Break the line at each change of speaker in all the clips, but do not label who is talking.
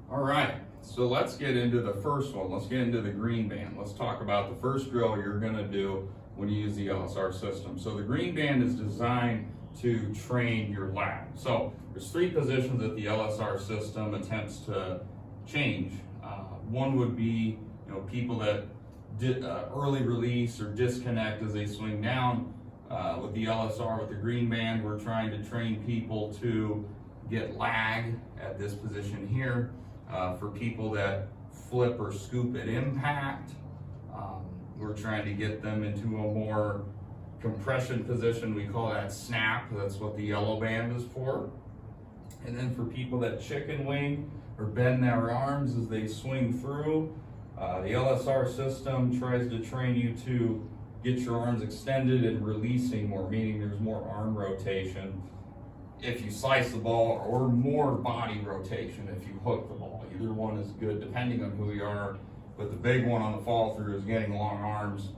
All right, so let's get into the first one. Let's get into the green band. Let's talk about the first drill you're going to do when you use the LSR system. So the green band is designed to train your lag. So there's three positions that the LSR system attempts to change. One would be, people that did early release or disconnect as they swing down. With the LSR, with the green band, we're trying to train people to get lag at this position here. For people that flip or scoop at impact, we're trying to get them into a more compression position. We call that snap. That's what the yellow band is for. And then for people that chicken wing or bend their arms as they swing through, the LSR system tries to train you to get your arms extended and releasing more, meaning there's more arm rotation if you slice the ball, or more body rotation if you hook the ball. Either one is good depending on who you are, but the big one on the fall through is getting long arms.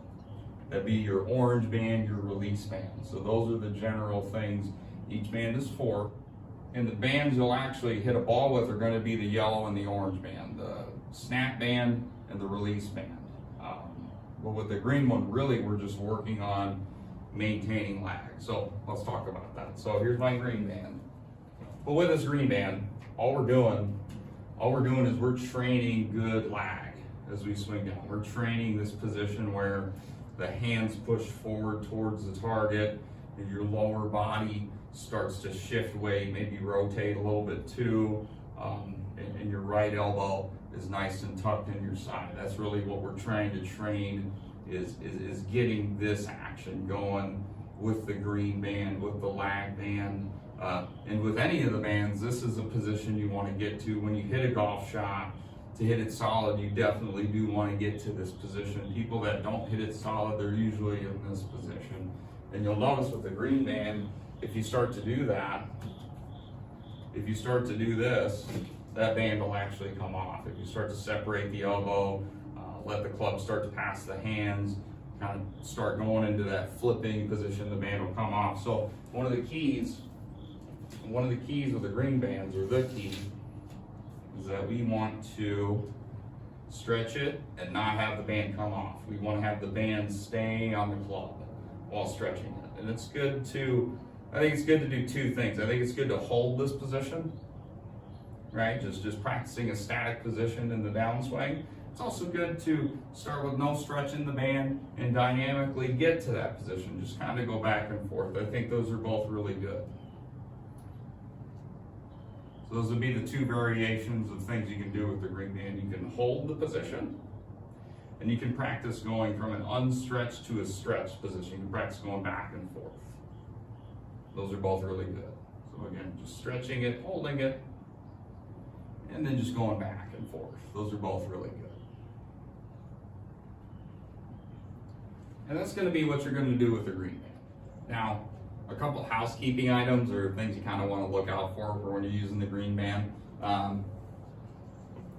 That'd be your orange band, your release band. So those are the general things each band is for. And the bands you'll actually hit a ball with are going to be the yellow and the orange band, the snap band and the release band. But with the green one, really we're just working on maintaining lag. So let's talk about that. So here's my green band. But with this green band, all we're doing is we're training good lag as we swing down. We're training this position where the hands push forward towards the target, and your lower body starts to shift weight, maybe rotate a little bit too, and your right elbow is nice and tucked in your side. That's really what we're trying to train, is getting this action going with the green band, with the lag band, and with any of the bands. This is a position you want to get to when you hit a golf shot. To hit it solid, you definitely do want to get to this position. People that don't hit it solid, they're usually in this position. And you'll notice with the green band, if you start to do that, if you start to do this, that band will actually come off. If you start to separate the elbow, let the club start to pass the hands, kind of start going into that flipping position, the band will come off. So one of the keys with the green bands, or the key, is that we want to stretch it and not have the band come off. We want to have the band staying on the club while stretching it. And it's good to, I think it's good to do two things. I think it's good to hold this position, right? Just practicing a static position in the downswing. It's also good to start with no stretch in the band and dynamically get to that position. Just kind of go back and forth. I think those are both really good. So those would be the two variations of things you can do with the green band. You can hold the position, and you can practice going from an unstretched to a stretched position. You can practice going back and forth. Those are both really good. So again, just stretching it, holding it, and then just going back and forth. Those are both really good. And that's going to be what you're going to do with the green band. Now, a couple housekeeping items or things you kind of want to look out for when you're using the green band.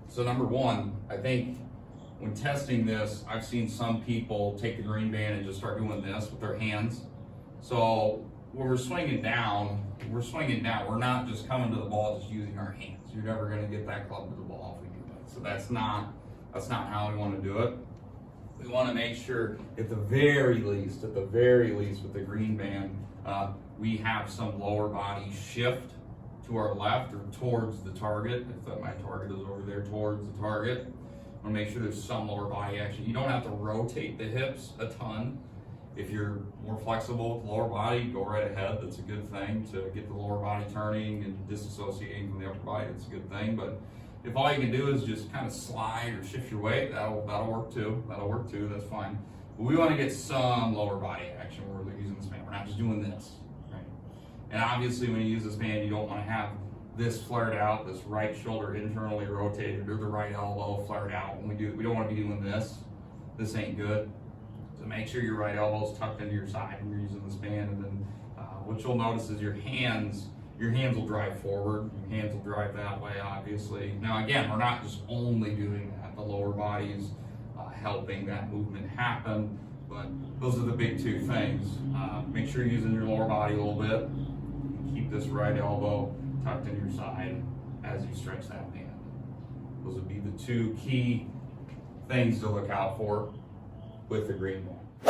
So number one, I think when testing this, I've seen some people take the green band and just start doing this with their hands. So when we're swinging down, we're not just coming to the ball just using our hands. You're never going to get that club to the ball if we do that. So that's not how we want to do it. We want to make sure at the very least with the green band, we have some lower body shift to our left or towards the target. If my target is over there towards the target, I want to make sure there's some lower body action. You don't have to rotate the hips a ton. If you're more flexible with the lower body, go right ahead. That's a good thing to get the lower body turning and disassociating from the upper body. That's a good thing. But if all you can do is just kind of slide or shift your weight, that'll work too. That's fine. But we want to get some lower body action where we're using this band. We're not just doing this, right? And obviously, when you use this band, you don't want to have this flared out, this right shoulder internally rotated, or the right elbow flared out. We don't want to be doing this. This ain't good. So make sure your right elbow's tucked into your side when you're using this band. And then what you'll notice is your hands will drive forward. Your hands will drive that way, obviously. Now again, we're not just only doing that. The lower body's helping that movement happen, but those are the big two things. Make sure you're using your lower body a little bit. Keep this right elbow tucked in your side as you stretch that band. Those would be the two key things to look out for with the green band.